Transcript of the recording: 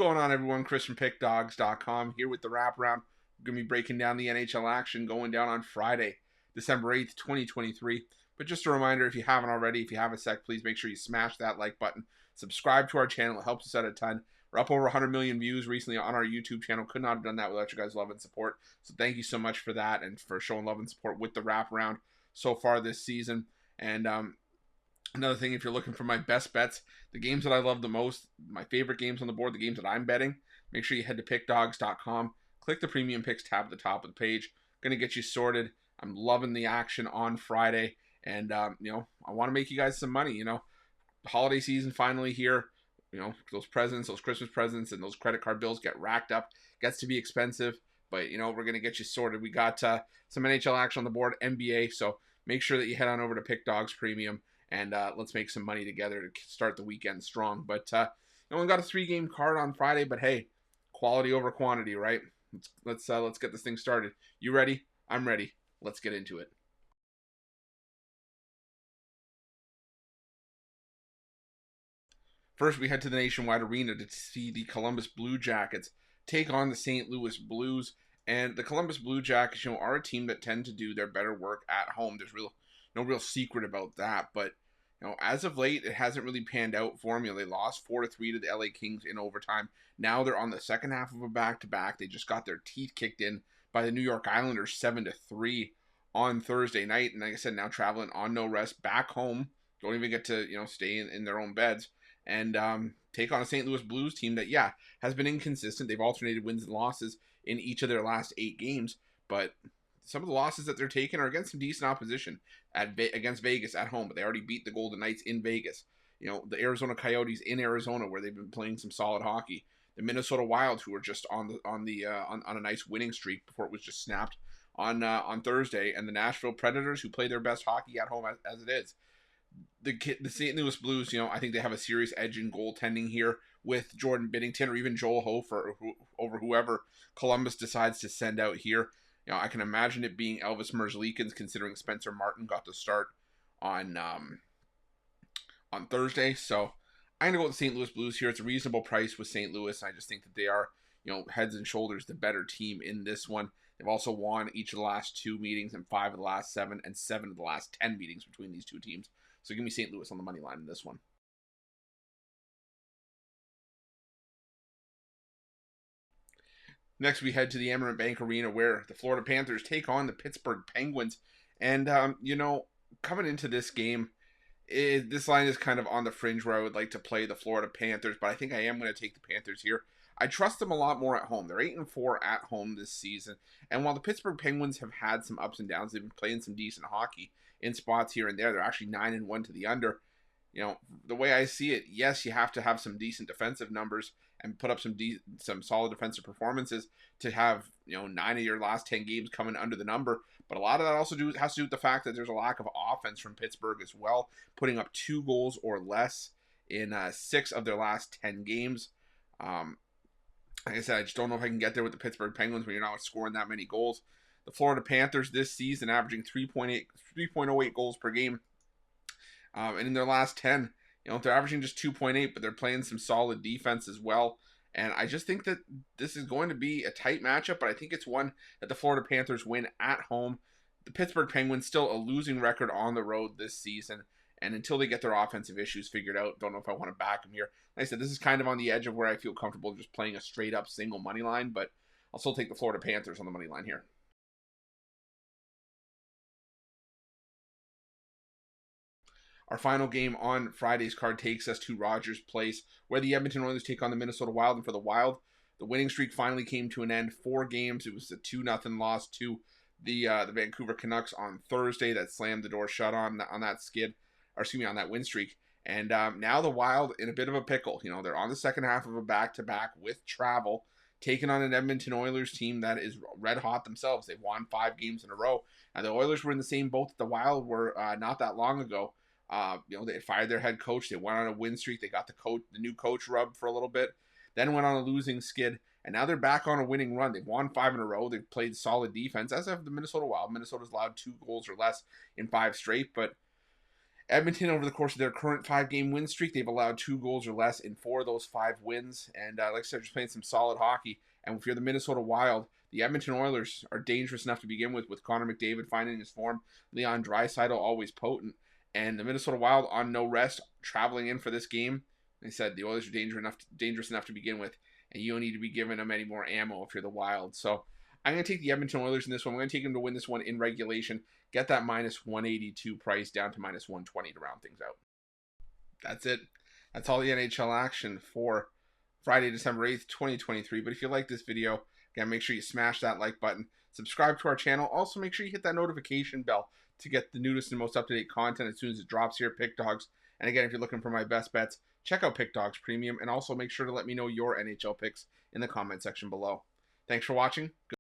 going on, everyone? Chris from Pickdawgz.com here with the Wraparound. We're going to be breaking down the NHL action going down on Friday, December 8th, 2023. But just a reminder, if you haven't already, if you have a sec, please make sure you smash that like button. Subscribe to our channel. It helps us out a ton. We're up over 100 million views recently on our YouTube channel. Could not have done that without you guys' love and support. So thank you so much for that and for showing love and support with the Wraparound so far this season. And another thing, if you're looking for my best bets, the games that I love the most, my favorite games on the board, the games that I'm betting, make sure you head to Pickdawgz.com. Click the Premium Picks tab at the top of the page. Going to get you sorted. I'm loving the action on Friday. And, I want to make you guys some money. Holiday season finally here. Those presents, those Christmas presents, and those credit card bills get racked up. Gets to be expensive. But, we're going to get you sorted. We got some NHL action on the board, NBA. So make sure that you head on over to Pick Dawgz Premium. And let's make some money together to start the weekend strong. But we got a 3-game card on Friday. But hey, quality over quantity, right? Let's get this thing started. You ready? I'm ready. Let's get into it. First, we head to the Nationwide Arena to see the Columbus Blue Jackets take on the St. Louis Blues. And the Columbus Blue Jackets, are a team that tend to do their better work at home. There's no real secret about that. But as of late, it hasn't really panned out for them. They lost 4-3 to the LA Kings in overtime. Now they're on the second half of a back-to-back. They just got their teeth kicked in by the New York Islanders 7-3 on Thursday night. And like I said, now traveling on no rest back home. Don't even get to stay in their own beds and take on a St. Louis Blues team that has been inconsistent. They've alternated wins and losses in each of their last 8 games, but some of the losses that they're taking are against some decent opposition against Vegas at home, but they already beat the Golden Knights in Vegas. The Arizona Coyotes in Arizona, where they've been playing some solid hockey. The Minnesota Wild, who were just on a nice winning streak before it was just snapped on Thursday, and the Nashville Predators, who play their best hockey at home as it is. The St. Louis Blues, I think they have a serious edge in goaltending here with Jordan Binnington or even Joel Hofer over whoever Columbus decides to send out here. I can imagine it being Elvis Merzlikins, considering Spencer Martin got the start on Thursday. So I'm going to go with the St. Louis Blues here. It's a reasonable price with St. Louis. I just think that they are, heads and shoulders the better team in this one. They've also won each of the last 2 meetings and 5 of the last 7 and 7 of the last 10 meetings between these two teams. So give me St. Louis on the money line in this one. Next, we head to the Amerant Bank Arena, where the Florida Panthers take on the Pittsburgh Penguins. And, coming into this game, this line is kind of on the fringe where I would like to play the Florida Panthers, but I think I am going to take the Panthers here. I trust them a lot more at home. They're 8-4 at home this season. And while the Pittsburgh Penguins have had some ups and downs, they've been playing some decent hockey in spots here and there. They're actually 9-1 to the under. The way I see it, yes, you have to have some decent defensive numbers and put up some solid defensive performances to have 9 of your last 10 games coming under the number. But a lot of that also has to do with the fact that there's a lack of offense from Pittsburgh as well, putting up 2 goals or less in 6 of their last 10 games. Like I said, I just don't know if I can get there with the Pittsburgh Penguins when you're not scoring that many goals. The Florida Panthers this season averaging 3.08 goals per game. And in their last 10, they're averaging just 2.8, but they're playing some solid defense as well. And I just think that this is going to be a tight matchup, but I think it's one that the Florida Panthers win at home. The Pittsburgh Penguins still a losing record on the road this season. And until they get their offensive issues figured out, don't know if I want to back them here. Like I said, this is kind of on the edge of where I feel comfortable just playing a straight up single money line, but I'll still take the Florida Panthers on the money line here. Our final game on Friday's card takes us to Rogers Place, where the Edmonton Oilers take on the Minnesota Wild. And for the Wild, the winning streak finally came to an end. 4 games. It was a 2-0 loss to the Vancouver Canucks on Thursday that slammed the door shut on that win streak. And now the Wild in a bit of a pickle. They're on the second half of a back-to-back with travel, taking on an Edmonton Oilers team that is red hot themselves. They've won 5 games in a row. And the Oilers were in the same boat that the Wild were not that long ago. They had fired their head coach. They went on a win streak. They got the new coach rubbed for a little bit, then went on a losing skid, and now they're back on a winning run. They've won 5 in a row. They've played solid defense, as have the Minnesota Wild. Minnesota's allowed 2 goals or less in 5 straight, but Edmonton, over the course of their current 5-game win streak, they've allowed 2 goals or less in 4 of those 5 wins. And like I said, just playing some solid hockey. And if you're the Minnesota Wild, the Edmonton Oilers are dangerous enough to begin with Connor McDavid finding his form, Leon Draisaitl always potent, and the Minnesota Wild on no rest, traveling in for this game. They said the Oilers are dangerous enough to begin with, and you don't need to be giving them any more ammo if you're the Wild. So I'm going to take the Edmonton Oilers in this one. I'm going to take them to win this one in regulation. Get that minus 182 price down to minus 120 to round things out. That's it. That's all the NHL action for Friday, December 8th, 2023. But if you like this video, again, make sure you smash that like button. Subscribe to our channel. Also, make sure you hit that notification bell to get the newest and most up-to-date content as soon as it drops here at Pick Dawgz. And again, if you're looking for my best bets, check out Pick Dawgz Premium. And also make sure to let me know your NHL picks in the comment section below. Thanks for watching.